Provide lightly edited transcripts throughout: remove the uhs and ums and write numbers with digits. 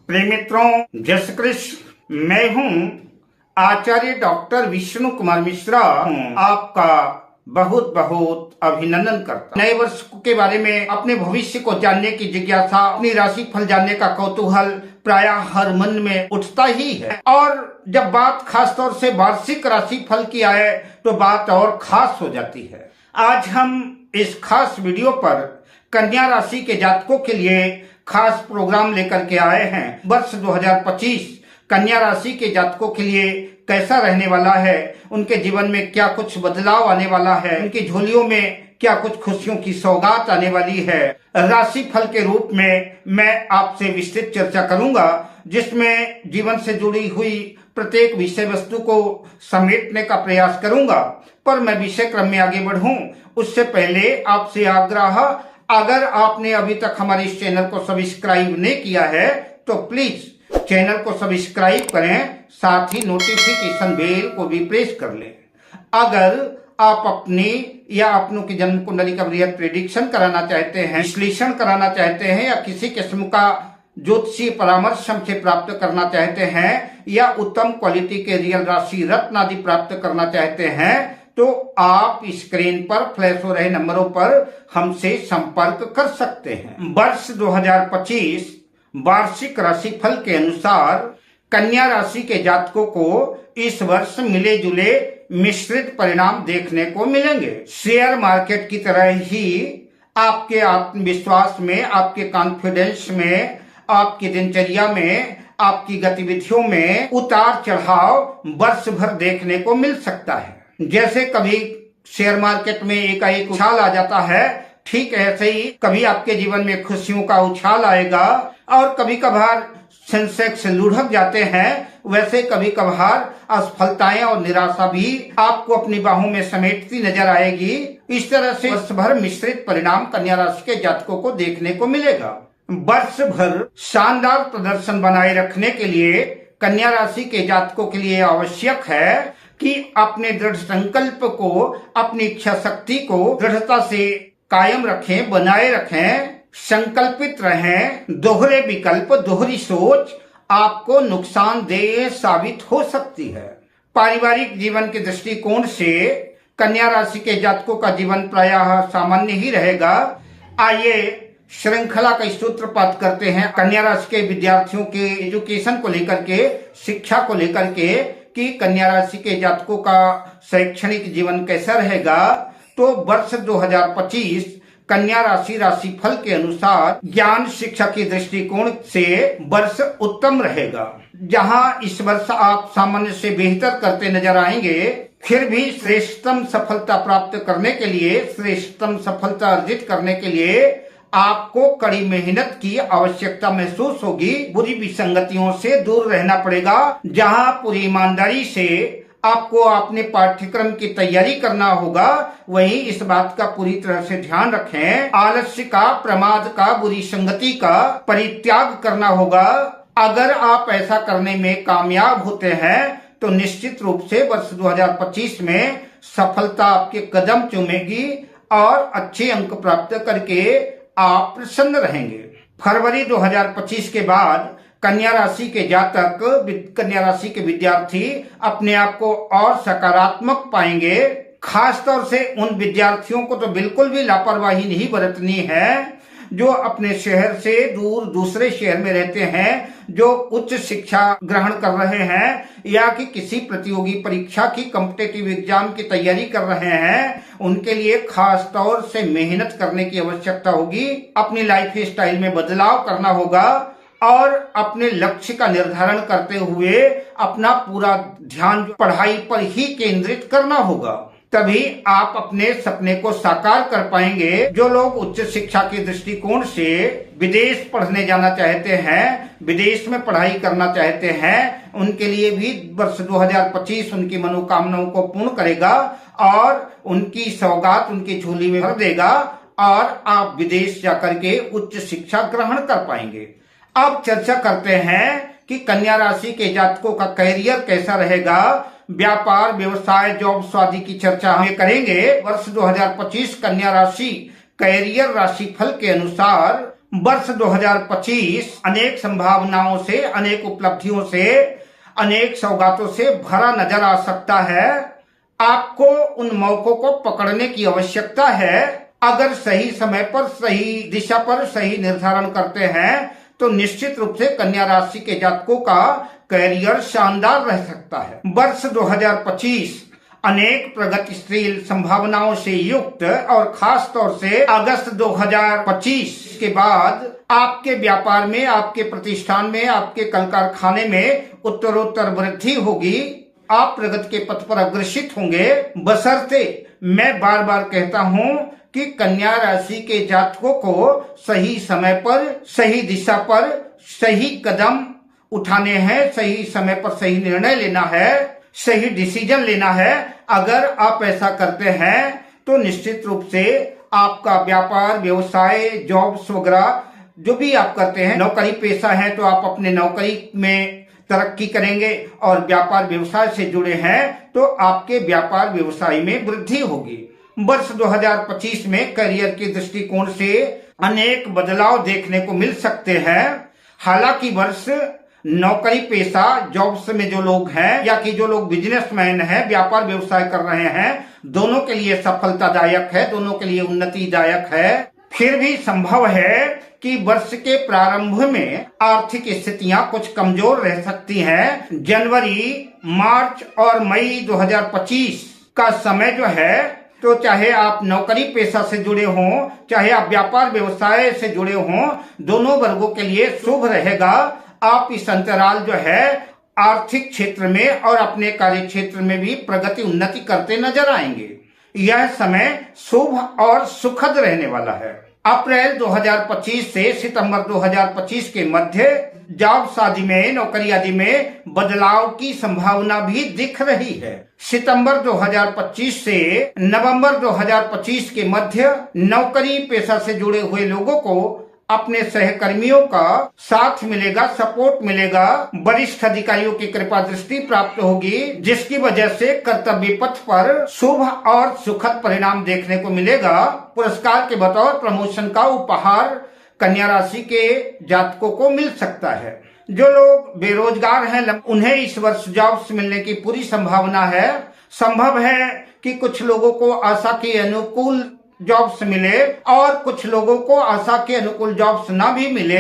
प्रिय मित्रों, जय श्री कृष्ण। मैं हूं आचार्य डॉक्टर विष्णु कुमार मिश्रा। आपका बहुत बहुत अभिनंदन करता हूं। नए वर्ष के बारे में, अपने भविष्य को जानने की जिज्ञासा, अपनी राशि फल जानने का कौतूहल प्रायः हर मन में उठता ही है। और जब बात खास तौर से वार्षिक राशि फल की आए तो बात और खास हो जाती है। आज हम इस खास वीडियो पर कन्या राशि के जातकों के लिए खास प्रोग्राम लेकर के आए हैं। वर्ष 2025 कन्या राशि के जातकों के लिए कैसा रहने वाला है, उनके जीवन में क्या कुछ बदलाव आने वाला है, उनकी झोलियों में क्या कुछ खुशियों की सौगात आने वाली है। राशि फल के रूप में मैं आपसे विस्तृत चर्चा करूंगा, जिसमें जीवन से जुड़ी हुई प्रत्येक विषय वस्तु को समेटने का प्रयास करूंगा। पर मैं विषय क्रम में आगे बढ़ूं उससे पहले आपसे आग्रह, अगर आपने अभी तक हमारे इस चैनल को सब्सक्राइब नहीं किया है तो प्लीज चैनल को सब्सक्राइब करें, साथ ही नोटिफिकेशन बेल को भी प्रेस कर लें। अगर आप अपनी या अपनों की जन्म कुंडली का बृहद प्रेडिक्शन कराना चाहते हैं, विश्लेषण कराना चाहते हैं, या किसी किस्म का ज्योतिषीय परामर्श हमसे प्राप्त करना चाहते हैं, या उत्तम क्वालिटी के रियल राशि रत्न आदि प्राप्त करना चाहते हैं, तो आप स्क्रीन पर फ्लैश हो रहे नंबरों पर हमसे संपर्क कर सकते हैं। वर्ष 2025 वार्षिक राशिफल के अनुसार कन्या राशि के जातकों को इस वर्ष मिले जुले मिश्रित परिणाम देखने को मिलेंगे। शेयर मार्केट की तरह ही आपके आत्मविश्वास में, आपके कॉन्फिडेंस में, आपकी दिनचर्या में, आपकी गतिविधियों में उतार चढ़ाव वर्ष भर देखने को मिल सकता है। जैसे कभी शेयर मार्केट में एकाएक उछाल आ जाता है, ठीक ऐसे ही कभी आपके जीवन में खुशियों का उछाल आएगा। और कभी कभार सेंसेक्स लुढ़क जाते हैं, वैसे कभी कभार असफलताएं और निराशा भी आपको अपनी बाहों में समेटती नजर आएगी। इस तरह से वर्ष भर मिश्रित परिणाम कन्या राशि के जातकों को देखने को मिलेगा। वर्ष भर शानदार प्रदर्शन बनाए रखने के लिए कन्या राशि के जातकों के लिए आवश्यक है कि अपने दृढ़ संकल्प को, अपनी इच्छा शक्ति को दृढ़ता से कायम रखें, बनाए रखें, संकल्पित रहें। दोहरे विकल्प, दोहरी सोच आपको नुकसानदेह साबित हो सकती है। पारिवारिक जीवन के दृष्टिकोण से कन्या राशि के जातकों का जीवन प्रायः सामान्य ही रहेगा। आइए श्रृंखला का सूत्रपात करते हैं कन्या राशि के विद्यार्थियों के एजुकेशन को लेकर के, शिक्षा को लेकर के, कि कन्या राशि के जातकों का शैक्षणिक जीवन कैसा रहेगा। तो वर्ष 2025 कन्या राशि राशिफल के अनुसार ज्ञान शिक्षा के दृष्टिकोण से वर्ष उत्तम रहेगा। जहां इस वर्ष आप सामान्य से बेहतर करते नजर आएंगे, फिर भी श्रेष्ठतम सफलता प्राप्त करने के लिए, श्रेष्ठतम सफलता अर्जित करने के लिए आपको कड़ी मेहनत की आवश्यकता महसूस होगी। बुरी विसंगतियों से दूर रहना पड़ेगा। जहां पूरी ईमानदारी से आपको अपने पाठ्यक्रम की तैयारी करना होगा, वहीं इस बात का पूरी तरह से ध्यान रखें, आलस्य का, प्रमाद का, बुरी संगति का परित्याग करना होगा। अगर आप ऐसा करने में कामयाब होते हैं तो निश्चित रूप से वर्ष 2025 में सफलता आपके कदम चूमेगी और अच्छे अंक प्राप्त करके आप प्रसन्न रहेंगे। फरवरी 2025 के बाद कन्या राशि के जातक, कन्या राशि के विद्यार्थी अपने आप को और सकारात्मक पाएंगे। खास तौर से उन विद्यार्थियों को तो बिल्कुल भी लापरवाही नहीं बरतनी है जो अपने शहर से दूर दूसरे शहर में रहते हैं, जो उच्च शिक्षा ग्रहण कर रहे हैं या कि किसी प्रतियोगी परीक्षा की, कॉम्पिटिटिव एग्जाम की तैयारी कर रहे हैं। उनके लिए खास तौर से मेहनत करने की आवश्यकता होगी। अपनी लाइफ स्टाइल में बदलाव करना होगा और अपने लक्ष्य का निर्धारण करते हुए अपना पूरा ध्यान पढ़ाई पर ही केंद्रित करना होगा। तभी आप अपने सपने को साकार कर पाएंगे। जो लोग उच्च शिक्षा के दृष्टिकोण से विदेश पढ़ने जाना चाहते हैं, विदेश में पढ़ाई करना चाहते हैं, उनके लिए भी वर्ष 2025 उनकी मनोकामनाओं को पूर्ण करेगा और उनकी सौगात उनकी झोली में भर देगा और आप विदेश जाकर के उच्च शिक्षा ग्रहण कर पाएंगे। अब चर्चा करते हैं कि कन्या राशि के जातकों का कैरियर कैसा रहेगा। व्यापार, व्यवसाय, जॉब आदि की चर्चा हम करेंगे। वर्ष 2025 कन्या राशि कैरियर राशिफल के अनुसार वर्ष 2025 अनेक संभावनाओं से, अनेक उपलब्धियों से, अनेक सौगातों से भरा नजर आ सकता है। आपको उन मौकों को पकड़ने की आवश्यकता है। अगर सही समय पर, सही दिशा पर सही निर्धारण करते हैं तो निश्चित रूप से कन्या राशि के जातकों का करियर शानदार रह सकता है। वर्ष 2025 अनेक प्रगतिशील संभावनाओं से युक्त और खास तौर से अगस्त 2025 के बाद आपके व्यापार में, आपके प्रतिष्ठान में, आपके कल कारखाने में उत्तरोत्तर वृद्धि होगी। आप प्रगति के पथ पर अग्रसित होंगे, बशर्ते मैं बार बार कहता हूं कि कन्या राशि के जातकों को सही समय पर, सही दिशा पर सही कदम उठाने हैं, सही समय पर सही निर्णय लेना है, सही डिसीजन लेना है। अगर आप ऐसा करते हैं तो निश्चित रूप से आपका व्यापार, व्यवसाय, जॉब्स वगैरह जो भी आप करते हैं, नौकरी पेशा है तो आप अपने नौकरी में तरक्की करेंगे, और व्यापार व्यवसाय से जुड़े हैं तो आपके व्यापार व्यवसाय में वृद्धि होगी। वर्ष 2025 में करियर के दृष्टिकोण से अनेक बदलाव देखने को मिल सकते हैं। हालांकि वर्ष नौकरी पेशा, जॉब्स में जो लोग हैं या कि जो लोग बिजनेसमैन हैं, व्यापार व्यवसाय कर रहे हैं, दोनों के लिए सफलतादायक है, दोनों के लिए उन्नतिदायक है। फिर भी संभव है कि वर्ष के प्रारंभ में आर्थिक स्थितियां कुछ कमजोर रह सकती हैं। जनवरी, मार्च और मई 2025 का समय जो है, तो चाहे आप नौकरी पेशा से जुड़े हों, चाहे आप व्यापार व्यवसाय से जुड़े हों, दोनों वर्गों के लिए शुभ रहेगा। आप इस अंतराल जो है आर्थिक क्षेत्र में और अपने कार्य क्षेत्र में भी प्रगति, उन्नति करते नजर आएंगे। यह समय शुभ और सुखद रहने वाला है। अप्रैल 2025 से सितंबर 2025 के मध्य जॉब आदि में, नौकरी आदि में बदलाव की संभावना भी दिख रही है। सितंबर 2025 से नवंबर 2025 के मध्य नौकरी पेशा से जुड़े हुए लोगों को अपने सहकर्मियों का साथ मिलेगा, सपोर्ट मिलेगा, वरिष्ठ अधिकारियों की कृपा दृष्टि प्राप्त होगी, जिसकी वजह से कर्तव्य पथ पर शुभ और सुखद परिणाम देखने को मिलेगा। पुरस्कार के बतौर प्रमोशन का उपहार कन्या राशि के जातकों को मिल सकता है। जो लोग बेरोजगार हैं, उन्हें इस वर्ष जॉब्स मिलने की पूरी संभावना है। संभव है कि कुछ लोगों को आशा के अनुकूल जॉब्स मिले और कुछ लोगों को आशा के अनुकूल जॉब्स ना भी मिले।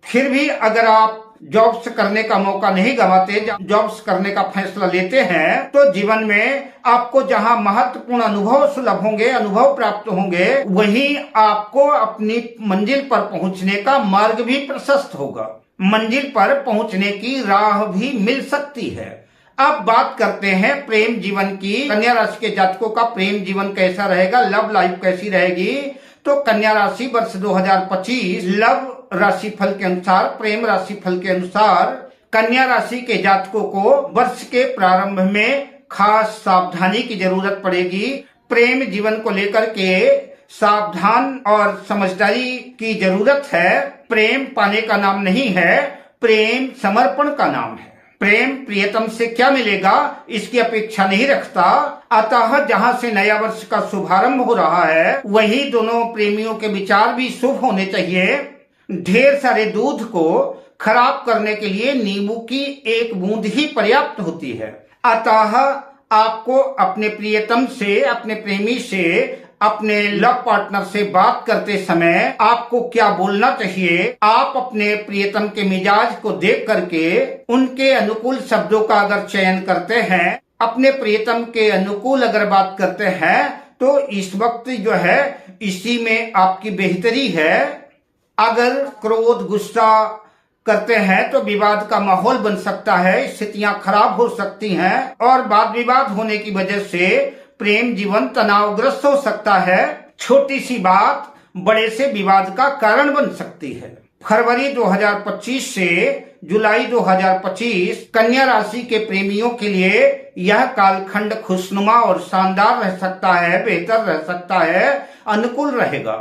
फिर भी अगर आप जॉब्स करने का मौका नहीं गंवाते, जॉब्स करने का फैसला लेते हैं, तो जीवन में आपको जहां महत्वपूर्ण अनुभव सुलभ होंगे, अनुभव प्राप्त होंगे, वहीं आपको अपनी मंजिल पर पहुंचने का मार्ग भी प्रशस्त होगा। मंजिल पर पहुंचने की राह भी मिल सकती है। अब बात करते हैं प्रेम जीवन की। कन्या राशि के जातकों का प्रेम जीवन कैसा रहेगा, लव लाइफ कैसी रहेगी? तो कन्या राशि वर्ष 2025 लव राशि फल के अनुसार, प्रेम राशि फल के अनुसार कन्या राशि के जातकों को वर्ष के प्रारंभ में खास सावधानी की जरूरत पड़ेगी। प्रेम जीवन को लेकर के सावधान और समझदारी की जरूरत है। प्रेम पाने का नाम नहीं है, प्रेम समर्पण का नाम है। प्रेम प्रियतम से क्या मिलेगा इसकी अपेक्षा नहीं रखता। अतः जहां से नया वर्ष का शुभारंभ हो रहा है, वही दोनों प्रेमियों के विचार भी शुभ होने चाहिए। ढेर सारे दूध को खराब करने के लिए नींबू की एक बूंद ही पर्याप्त होती है। अतः आपको अपने प्रियतम से, अपने प्रेमी से, अपने लव पार्टनर से बात करते समय आपको क्या बोलना चाहिए, आप अपने प्रियतम के मिजाज को देख करके उनके अनुकूल शब्दों का अगर चयन करते हैं, अपने प्रियतम के अनुकूल अगर बात करते हैं, तो इस वक्त जो है इसी में आपकी बेहतरी है। अगर क्रोध, गुस्सा करते हैं तो विवाद का माहौल बन सकता है, स्थितियां खराब हो सकती हैं और वाद विवाद होने की वजह से प्रेम जीवन तनावग्रस्त हो सकता है। छोटी सी बात बड़े से विवाद का कारण बन सकती है। फरवरी 2025 से जुलाई 2025 कन्या राशि के प्रेमियों के लिए यह कालखंड खुशनुमा और शानदार रह सकता है, बेहतर रह सकता है, अनुकूल रहेगा।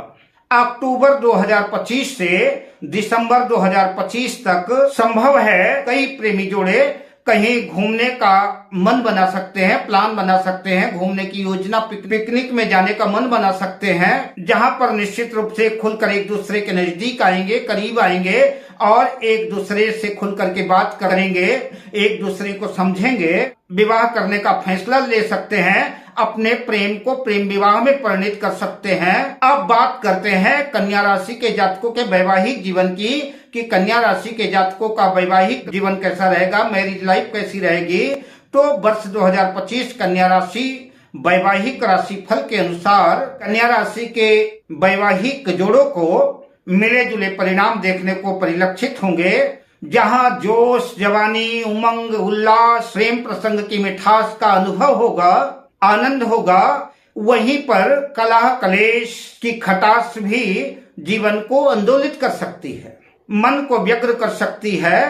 अक्टूबर 2025 से दिसंबर 2025 तक संभव है कई प्रेमी जोड़े कहीं घूमने का मन बना सकते हैं, प्लान बना सकते हैं, घूमने की योजना, पिकनिक में जाने का मन बना सकते हैं, जहां पर निश्चित रूप से खुलकर एक दूसरे के नजदीक आएंगे, करीब आएंगे और एक दूसरे से खुल करके बात करेंगे, एक दूसरे को समझेंगे, विवाह करने का फैसला ले सकते हैं, अपने प्रेम को प्रेम विवाह में परिणित कर सकते हैं। अब बात करते हैं कन्या राशि के जातकों के वैवाहिक जीवन की, कि कन्या राशि के जातकों का वैवाहिक जीवन कैसा रहेगा, मैरिज लाइफ कैसी रहेगी। तो वर्ष 2025 कन्या राशि वैवाहिक राशि फल के अनुसार कन्या राशि के वैवाहिक जोड़ों को मिले जुले परिणाम देखने को परिलक्षित होंगे, जहां जोश, जवानी, उमंग, उल्लास, प्रेम प्रसंग की मिठास का अनुभव होगा, आनंद होगा। वहीं पर कलह कलेश की खटास भी जीवन को आंदोलित कर सकती है, मन को व्यग्र कर सकती है।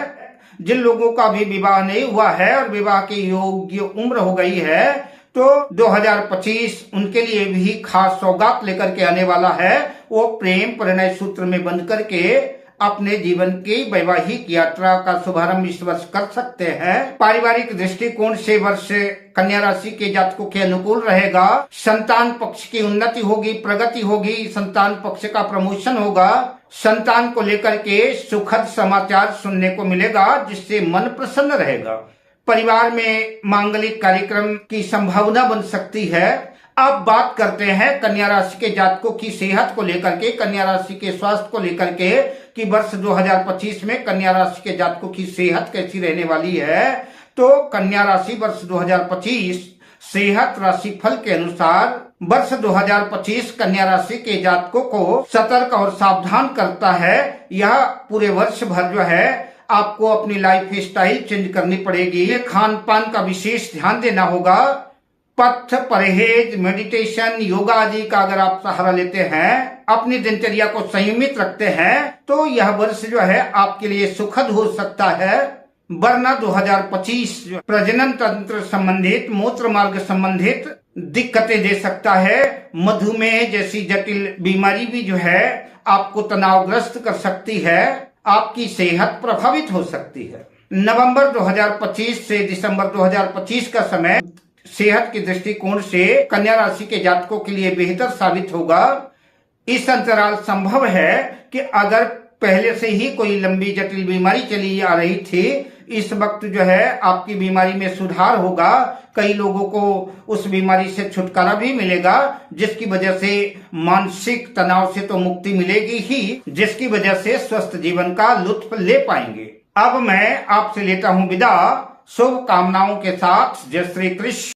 जिन लोगों का भी विवाह नहीं हुआ है और विवाह की योग्य उम्र हो गई है, तो 2025 उनके लिए भी खास सौगात लेकर के आने वाला है। वो प्रेम परिणय सूत्र में बंध करके अपने जीवन की वैवाहिक यात्रा का शुभारंभ इस वर्ष कर सकते हैं। पारिवारिक दृष्टिकोण से वर्ष कन्या राशि के जातकों के अनुकूल रहेगा। संतान पक्ष की उन्नति होगी, प्रगति होगी, संतान पक्ष का प्रमोशन होगा, संतान को लेकर के सुखद समाचार सुनने को मिलेगा, जिससे मन प्रसन्न रहेगा। परिवार में मांगलिक कार्यक्रम की संभावना बन सकती है। अब बात करते हैं कन्या राशि के जातकों की सेहत को लेकर के, कन्या राशि के स्वास्थ्य को लेकर के, कि वर्ष 2025 में कन्या राशि के जातकों की सेहत कैसी रहने वाली है। तो कन्या राशि वर्ष 2025 सेहत राशि फल के अनुसार वर्ष 2025 कन्या राशि के जातकों को सतर्क और सावधान करता है। यह पूरे वर्ष भर जो है आपको अपनी लाइफ स्टाइल चेंज करनी पड़ेगी। खान पान का विशेष ध्यान देना होगा। पथ परहेज, मेडिटेशन, योगा आदि का अगर आप सहारा लेते हैं, अपनी दिनचर्या को संयमित रखते हैं, तो यह वर्ष जो है आपके लिए सुखद हो सकता है। वरना 2025 प्रजनन तंत्र संबंधित, मूत्र मार्ग संबंधित दिक्कतें दे सकता है। मधुमेह जैसी जटिल बीमारी भी जो है आपको तनावग्रस्त कर सकती है, आपकी सेहत प्रभावित हो सकती है। नवंबर 2025 से दिसंबर 2025 का समय सेहत के दृष्टिकोण से कन्या राशि के जातकों के लिए बेहतर साबित होगा। इस अंतराल संभव है कि अगर पहले से ही कोई लंबी जटिल बीमारी चली आ रही थी, इस वक्त जो है आपकी बीमारी में सुधार होगा। कई लोगों को उस बीमारी से छुटकारा भी मिलेगा, जिसकी वजह से मानसिक तनाव से तो मुक्ति मिलेगी ही, जिसकी वजह से स्वस्थ जीवन का लुत्फ ले पाएंगे। अब मैं आपसे लेता हूं विदा, शुभ कामनाओं के साथ। जय श्री कृष्ण।